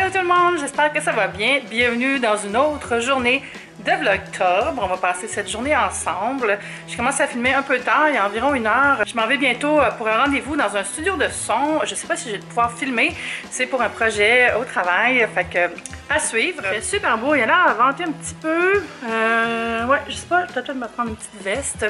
Allô tout le monde, j'espère que ça va bien. Bienvenue dans une autre journée de Vlogtober. On va passer cette journée ensemble. Je commence à filmer un peu tard, il y a environ 1 heure. Je m'en vais bientôt pour un rendez-vous dans un studio de son. Je sais pas si je vais pouvoir filmer. C'est pour un projet au travail, fait que à suivre. C'est super beau, il y a l'air à vanter un petit peu. Ouais, je sais pas, je dois peut-être me prendre une petite veste.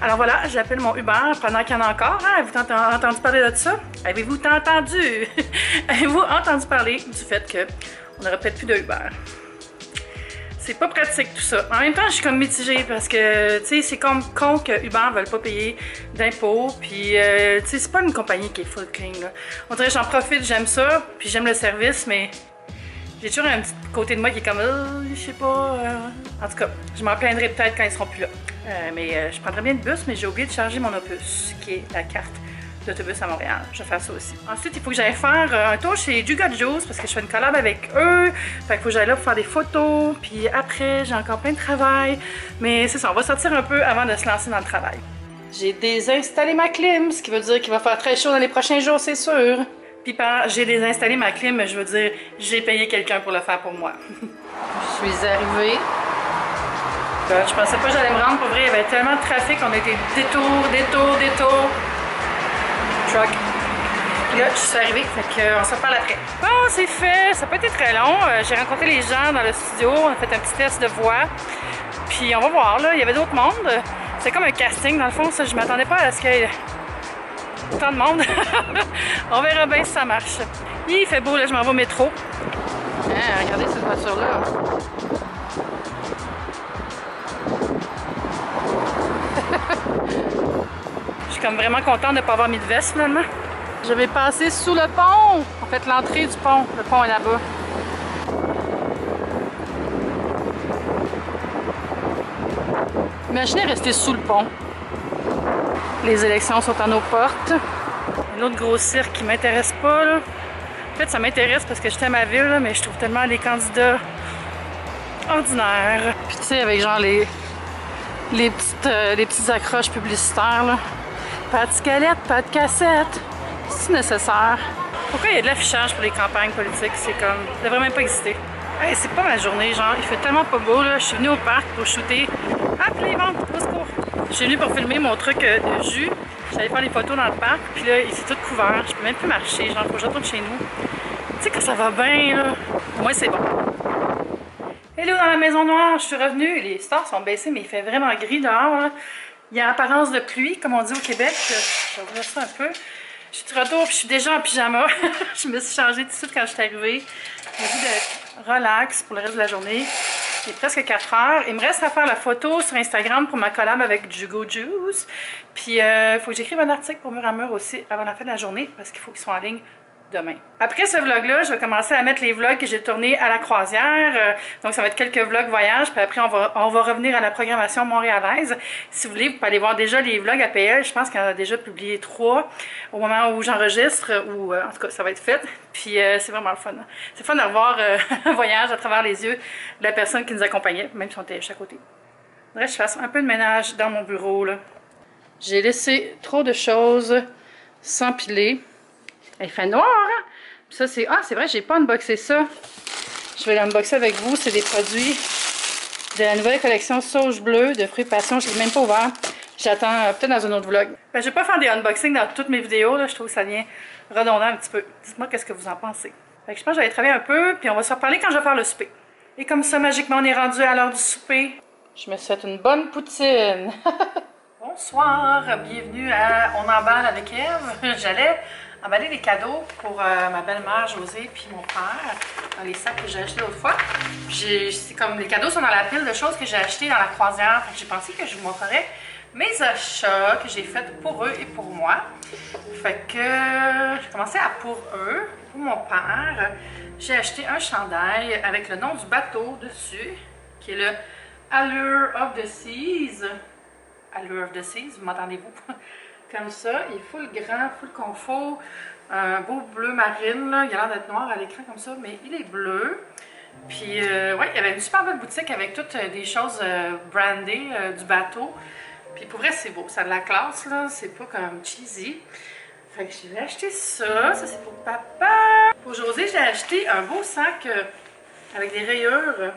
Alors voilà, j'appelle mon Uber pendant qu'il y en a encore. Hein? Avez-vous entendu parler de ça? Avez-vous entendu? Avez-vous entendu parler du fait qu'on n'aurait peut-être plus de Uber? C'est pas pratique tout ça. En même temps, je suis comme mitigée parce que, tu sais, c'est comme con que Uber ne veulent pas payer d'impôts. Puis, tu sais, c'est pas une compagnie qui est full clean, là. On dirait que j'en profite, j'aime ça, puis j'aime le service, mais j'ai toujours un petit côté de moi qui est comme, je sais pas. En tout cas, je m'en plaindrai peut-être quand ils seront plus là. Mais je prendrais bien le bus, mais j'ai oublié de charger mon opus, qui est la carte d'autobus à Montréal. Je vais faire ça aussi. Ensuite, il faut que j'aille faire un tour chez You Got Juice parce que je fais une collab avec eux. Fait qu'il faut que j'aille là pour faire des photos. Puis après, j'ai encore plein de travail. Mais c'est ça, on va sortir un peu avant de se lancer dans le travail. J'ai désinstallé ma clim, ce qui veut dire qu'il va faire très chaud dans les prochains jours, c'est sûr. Puis par j'ai désinstallé ma clim, je veux dire, j'ai payé quelqu'un pour le faire pour moi. Je suis arrivée. Je pensais pas que j'allais me rendre, pour vrai, il y avait tellement de trafic, on a été détour. Truck. Puis là, je suis arrivée, fait qu'on se reparle après. Bon, c'est fait, ça n'a pas été très long. J'ai rencontré les gens dans le studio, on a fait un petit test de voix. Puis on va voir, là, il y avait d'autres mondes. C'est comme un casting, dans le fond, ça, je m'attendais pas à ce qu'il y ait autant de monde. On verra bien si ça marche. Il fait beau, là, je m'en vais au métro. Hein, regardez cette voiture-là. Je suis comme vraiment contente de ne pas avoir mis de veste finalement. Je vais passer sous le pont. En fait, l'entrée du pont. Le pont est là-bas. Imaginez rester sous le pont. Les élections sont à nos portes. Un autre gros cirque qui m'intéresse pas, là. En fait, ça m'intéresse parce que je t'aime ma ville, là, mais je trouve tellement les candidats ordinaires. Puis tu sais, avec genre les petites accroches publicitaires, là. Pas de scalette, pas de cassette. C'est nécessaire. Pourquoi il y a de l'affichage pour les campagnes politiques? C'est comme... ça devrait même pas exister. Hey, c'est pas ma journée, genre. Il fait tellement pas beau, là. Je suis venue au parc pour shooter. Appelez, bon, au secours. Je suis venue pour filmer mon truc de jus. J'allais faire les photos dans le parc. Puis là, il s'est tout couvert. Je peux même plus marcher. Genre, faut que je retourne chez nous. Tu sais que ça va bien, là. Au moins, c'est bon. Hello dans la maison noire. Je suis revenue. Les stars sont baissées, mais il fait vraiment gris dehors, là. Il y a apparence de pluie, comme on dit au Québec. Je vais ouvrir ça un peu. Je suis de retour, puis je suis déjà en pyjama. Je me suis changée tout de suite quand je suis arrivée. J'ai envie d'être relax pour le reste de la journée. Il est presque 4 heures. Il me reste à faire la photo sur Instagram pour ma collab avec You Got Juice. Puis il faut que j'écrive un article pour Mur à Mur aussi avant la fin de la journée parce qu'il faut qu'ils soient en ligne demain. Après ce vlog-là, je vais commencer à mettre les vlogs que j'ai tournés à la croisière. Donc ça va être quelques vlogs voyage. Puis après, on va revenir à la programmation montréalaise. Si vous voulez, vous pouvez aller voir déjà les vlogs à PL. Je pense qu'il y en a déjà publié 3 au moment où j'enregistre. Ou en tout cas, ça va être fait. Puis c'est vraiment le fun. C'est fun de revoir un voyage à travers les yeux de la personne qui nous accompagnait, même si on était à côté. Faudrait que je fasse un peu de ménage dans mon bureau, là. J'ai laissé trop de choses s'empiler. Il fait noir, hein? Puis ça, c'est... Ah, c'est vrai, j'ai pas unboxé ça. Je vais l'unboxer avec vous. C'est des produits de la nouvelle collection Sauge Bleue de fruits passion. Je l'ai même pas ouvert. J'attends peut-être dans un autre vlog. Ben, je vais pas faire des unboxings dans toutes mes vidéos, là. Je trouve que ça devient redondant un petit peu. Dites-moi qu'est-ce que vous en pensez. Fait que je pense que j'allais travailler un peu, puis on va se reparler quand je vais faire le souper. Et comme ça, magiquement, on est rendu à l'heure du souper. Je me souhaite une bonne poutine. Bonsoir, bienvenue à On emballe avec Eve. J'allais emballer des cadeaux pour ma belle-mère Josée puis mon père dans les sacs que j'ai achetés l'autre fois. C'est comme les cadeaux sont dans la pile de choses que j'ai achetées dans la croisière. J'ai pensé que je vous montrerais mes achats que j'ai faits pour eux et pour moi. Fait que j'ai commencé à pour eux, pour mon père. J'ai acheté un chandail avec le nom du bateau dessus, qui est le Allure of the Seas. Allure of the Seas, vous m'entendez-vous? Comme ça, il est full grand, full confort, un beau bleu marine, là. Il a l'air d'être noir à l'écran comme ça, mais il est bleu. Puis, ouais, il y avait une super belle boutique avec toutes des choses brandées du bateau. Puis pour vrai, c'est beau, ça a de la classe, là, c'est pas comme cheesy. Fait que j'ai acheté ça, ça c'est pour papa. Pour José, j'ai acheté un beau sac avec des rayures,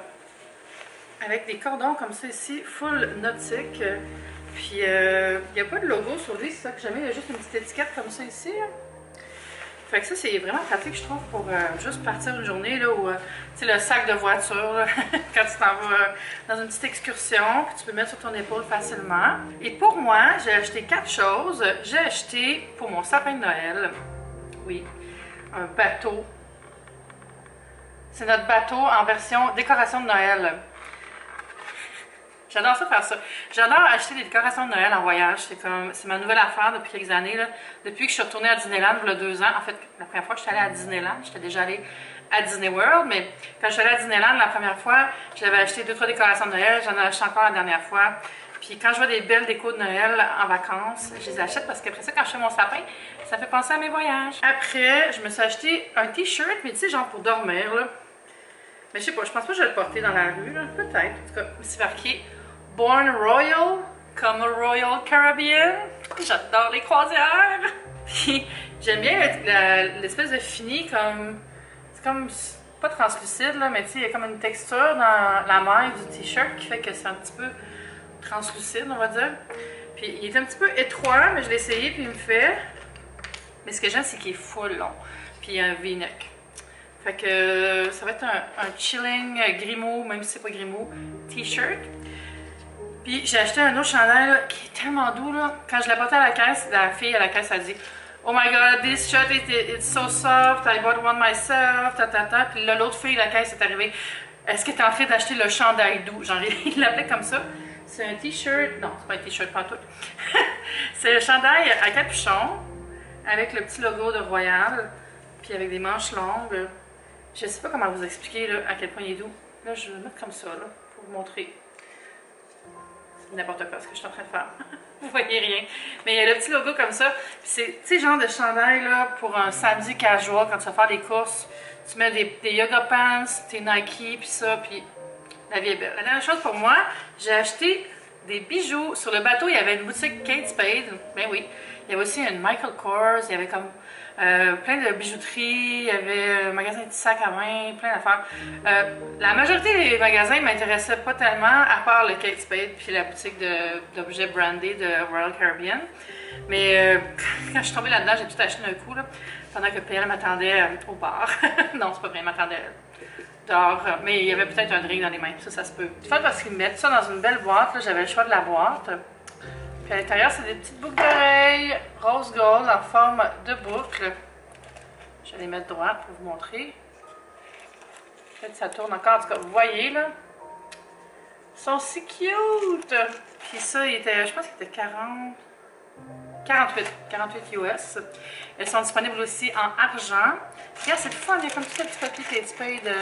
avec des cordons comme ça ici, full nautique. Puis il n'y a pas de logo sur lui, c'est ça que j'aime, il y a juste une petite étiquette comme ça ici. Là. Fait que ça, c'est vraiment pratique, je trouve, pour juste partir une journée, là, où, tu sais, le sac de voiture, là, quand tu t'en vas dans une petite excursion, puis tu peux mettre sur ton épaule facilement. Et pour moi, j'ai acheté 4 choses. J'ai acheté, pour mon sapin de Noël, oui, un bateau. C'est notre bateau en version décoration de Noël. J'adore ça faire ça. J'adore acheter des décorations de Noël en voyage. C'est ma nouvelle affaire depuis quelques années. Là. Depuis que je suis retournée à Disneyland il y a 2 ans. En fait, la première fois que je suis allée à Disneyland, j'étais déjà allée à Disney World, mais quand je suis allée à Disneyland la première fois, j'avais acheté 2-3 décorations de Noël. J'en ai acheté encore la dernière fois. Puis quand je vois des belles décos de Noël en vacances, je les achète parce qu'après ça, quand je fais mon sapin, ça fait penser à mes voyages. Après, je me suis acheté un t-shirt, mais tu sais, genre pour dormir, là. Mais je sais pas, je pense pas que je vais le porter dans la rue, là. Peut-être. En tout cas, c'est marqué Born Royal, comme Royal Caribbean. J'adore les croisières. Puis j'aime bien l'espèce de fini comme... C'est comme... Pas translucide, là, mais tu sais, il y a comme une texture dans la maille du t-shirt qui fait que c'est un petit peu translucide, on va dire. Puis il est un petit peu étroit, mais je l'ai essayé, puis il me fait... Mais ce que j'aime, c'est qu'il est full long. Puis il y a un v-neck. Fait que ça va être un chilling Grimaud, même si c'est pas Grimaud, t-shirt. Puis j'ai acheté un autre chandail là, qui est tellement doux là. Quand je l'ai porté à la caisse, la fille à la caisse a dit "Oh my god, this shirt it's so soft, I bought one myself, ta ta ta." Puis là, l'autre fille à la caisse est arrivée. Est-ce que tu es en train d'acheter le chandail doux? Genre, il l'appelait comme ça. C'est un t-shirt. Non, c'est pas un t-shirt pantoute. C'est un chandail à capuchon avec le petit logo de Royal, puis avec des manches longues. Je sais pas comment vous expliquer là, à quel point il est doux. Là, je vais le mettre comme ça là, pour vous montrer. C'est n'importe quoi ce que je suis en train de faire. Vous voyez rien. Mais il y a le petit logo comme ça. C'est, tu sais, genre de chandail là, pour un samedi casual, quand tu vas faire des courses. Tu mets des yoga pants, tes Nike, puis ça, puis la vie est belle. La dernière chose pour moi, j'ai acheté des bijoux. Sur le bateau, il y avait une boutique Kate Spade. Ben oui. Il y avait aussi une Michael Kors. Il y avait comme plein de bijouterie. Il y avait un magasin de sacs à main, plein d'affaires. La majorité des magasins ne m'intéressaient pas tellement, à part le Kate Spade puis la boutique d'objets brandés de Royal Caribbean. Mais quand je suis tombée là-dedans, j'ai tout acheté d'un coup, là, pendant que PL m'attendait au bar. Non, c'est pas vrai, il m'attendait dehors. Mais il y avait peut-être un drink dans les mains, ça se peut. C'est parce qu'ils mettent ça dans une belle boîte, j'avais le choix de la boîte. Puis à l'intérieur, c'est des petites boucles d'oreilles rose gold en forme de boucle. Je vais les mettre droite pour vous montrer. Peut-être que ça tourne encore. En tout cas, vous voyez là. Ils sont si cute! Puis ça, il était, je pense qu'il était 48 US. Elles sont disponibles aussi en argent. Regarde, c'est le fun, il y a comme tout ce petit papier Kate Spade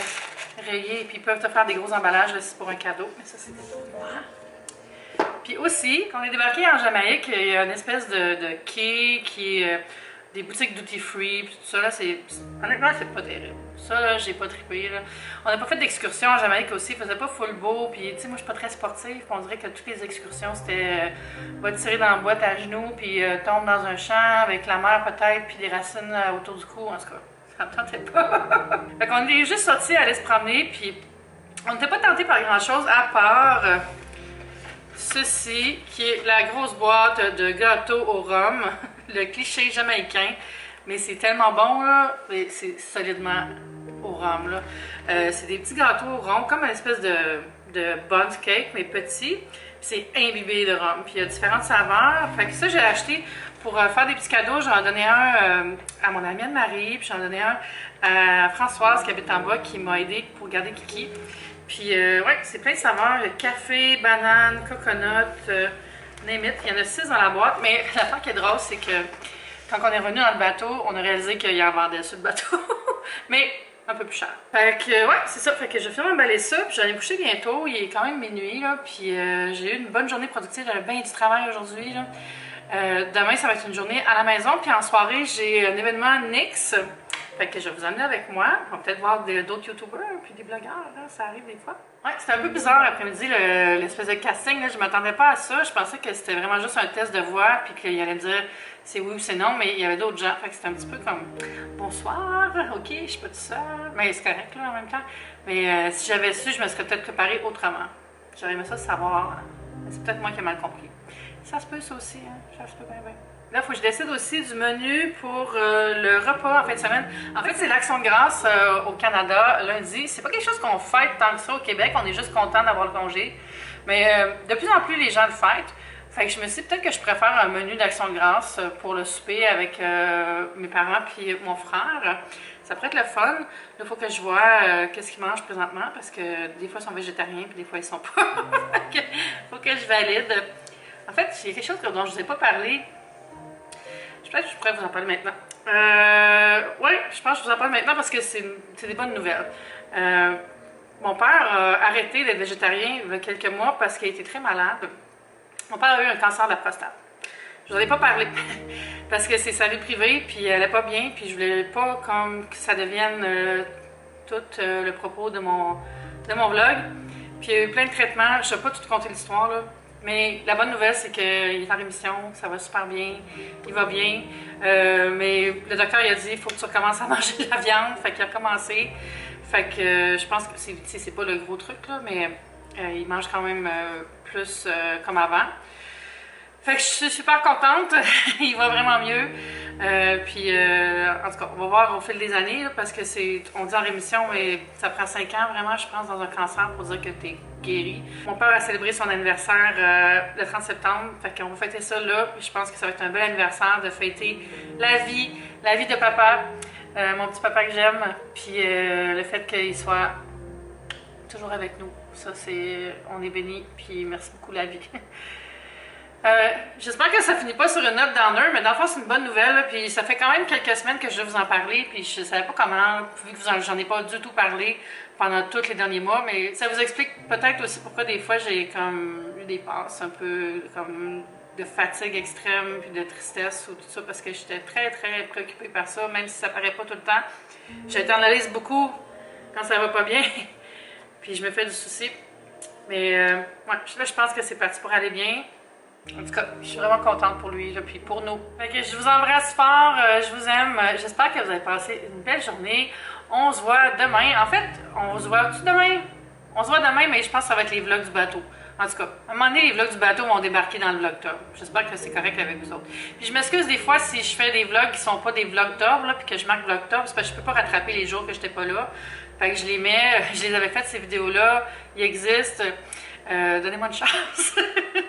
rayé. Puis ils peuvent te faire des gros emballages là, c'est pour un cadeau. Mais ça, c'était pour moi. Puis aussi, quand on est débarqué en Jamaïque, il y a une espèce de quai qui est des boutiques duty free, puis tout ça, là, honnêtement, c'est pas terrible. Ça, là, j'ai pas trippé, là. On n'a pas fait d'excursion en Jamaïque aussi, il faisait pas full beau, puis tu sais, moi, je suis pas très sportive, on dirait que toutes les excursions, c'était va tirer dans la boîte à genoux, puis tombe dans un champ avec la mer peut-être, puis des racines autour du cou, en tout cas, ça me tentait pas. Fait qu'on est juste sortis, aller se promener, puis on n'était pas tentés par grand-chose, à part... ceci, qui est la grosse boîte de gâteaux au rhum, le cliché jamaïcain, mais c'est tellement bon, là, c'est solidement au rhum, là. C'est des petits gâteaux au rhum, comme une espèce de bundt cake, mais petit, c'est imbibé de rhum, puis il y a différentes saveurs, fait que ça, j'ai acheté pour faire des petits cadeaux. J'en ai donné un à mon amie Anne-Marie, puis j'en ai donné un à Françoise qui habite en bas, qui m'a aidé pour garder Kiki. Puis, ouais, c'est plein de saveurs. Café, banane, coconut, name it. Il y en a 6 dans la boîte. Mais l'affaire qui est drôle, c'est que quand on est revenu dans le bateau, on a réalisé qu'il y en vendait sur le bateau. Mais un peu plus cher. Fait que, ouais, c'est ça. Fait que je vais finir d'emballer ça. Puis j'en ai couché bientôt. Il est quand même minuit, là. Puis j'ai eu une bonne journée productive. J'avais bien du travail aujourd'hui, là. Demain, ça va être une journée à la maison. Puis en soirée, j'ai un événement NYX. Fait que je vais vous emmener avec moi. On va peut-être voir d'autres youtubeurs puis des blogueurs, là, ça arrive des fois. Ouais, c'était un peu bizarre l'après-midi, l'espèce de casting, là. Je m'attendais pas à ça. Je pensais que c'était vraiment juste un test de voix puis qu'il allait me dire c'est oui ou c'est non, mais il y avait d'autres gens. Fait que c'était un petit peu comme bonsoir, ok, je suis pas toute seule. Mais c'est correct là en même temps. Mais si j'avais su, je me serais peut-être préparée autrement. J'aurais aimé ça savoir. C'est peut-être moi qui ai mal compris. Ça se peut ça aussi, hein? Ça se peut bien, bien. Là, il faut que je décide aussi du menu pour le repas en fin de semaine. En fait, c'est l'Action de grâce au Canada, lundi. C'est pas quelque chose qu'on fête tant que ça au Québec. On est juste content d'avoir le congé. Mais de plus en plus, les gens le fêtent. Fait que je me suis dit peut-être que je préfère un menu d'Action de grâce pour le souper avec mes parents puis mon frère. Ça pourrait être le fun. Là, il faut que je vois qu'est-ce qu'ils mangent présentement parce que des fois, ils sont végétariens puis des fois, ils sont pas. Il faut que je valide. En fait, il y a quelque chose dont je ne vous ai pas parlé. Peut-être que je pourrais vous en parler maintenant. Oui, je pense que je vous en parle maintenant parce que c'est des bonnes nouvelles. Mon père a arrêté d'être végétarien il y a quelques mois parce qu'il a été très malade. Mon père a eu un cancer de la prostate. Je n'en ai pas parlé parce que c'est sa vie privée, puis elle n'est pas bien, puis je voulais pas comme que ça devienne tout le propos de mon vlog. Puis il y a eu plein de traitements, je ne vais pas tout compter l'histoire là. Mais la bonne nouvelle, c'est qu'il est en rémission, ça va super bien, il va bien. Mais le docteur il a dit il faut que tu recommences à manger de la viande. Fait qu'il a recommencé. Fait que je pense que c'est pas le gros truc, là, mais il mange quand même plus comme avant. Fait que je suis super contente, il va vraiment mieux. En tout cas, on va voir au fil des années, là, parce que on dit en rémission, mais ça prend 5 ans vraiment, je pense, dans un cancer pour dire que tu es guéri. Mon père a célébré son anniversaire le 30 septembre, fait qu'on va fêter ça là, puis je pense que ça va être un bel anniversaire de fêter la vie de papa, mon petit papa que j'aime, puis le fait qu'il soit toujours avec nous. Ça, on est bénis, puis merci beaucoup la vie. J'espère que ça finit pas sur une note downer, mais dans le fond, c'est une bonne nouvelle. Là, puis ça fait quand même quelques semaines que je vais vous en parler, puis je savais pas comment, vu que j'en ai pas du tout parlé pendant tous les derniers mois, mais ça vous explique peut-être aussi pourquoi des fois j'ai comme eu des passes un peu comme de fatigue extrême, puis de tristesse ou tout ça, parce que j'étais très, très préoccupée par ça, même si ça paraît pas tout le temps. J'internalise beaucoup quand ça va pas bien, puis je me fais du souci. Mais ouais, là, je pense que c'est parti pour aller bien. En tout cas, je suis vraiment contente pour lui, là, puis pour nous. Fait que je vous embrasse fort, je vous aime. J'espère que vous avez passé une belle journée. On se voit demain. En fait, on se voit demain? On se voit demain, mais je pense que ça va être les vlogs du bateau. En tout cas, à un moment donné, les vlogs du bateau vont débarquer dans le vlogtober. J'espère que c'est correct avec vous autres. Puis je m'excuse des fois si je fais des vlogs qui sont pas des vlogtober, là, puis que je marque vlogtober, c'est parce que je peux pas rattraper les jours que j'étais pas là. Fait que je les mets, je les avais faites ces vidéos-là, ils existent. Donnez-moi une chance.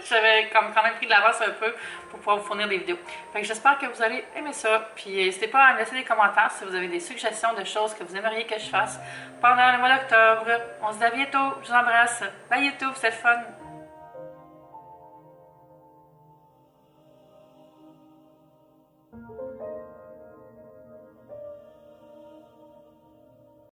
J'avais quand même pris de l'avance un peu pour pouvoir vous fournir des vidéos. Fait que j'espère que vous allez aimer ça. Puis n'hésitez pas à me laisser des commentaires si vous avez des suggestions de choses que vous aimeriez que je fasse pendant le mois d'octobre. On se dit à bientôt. Je vous embrasse. Bye YouTube, c'est le fun.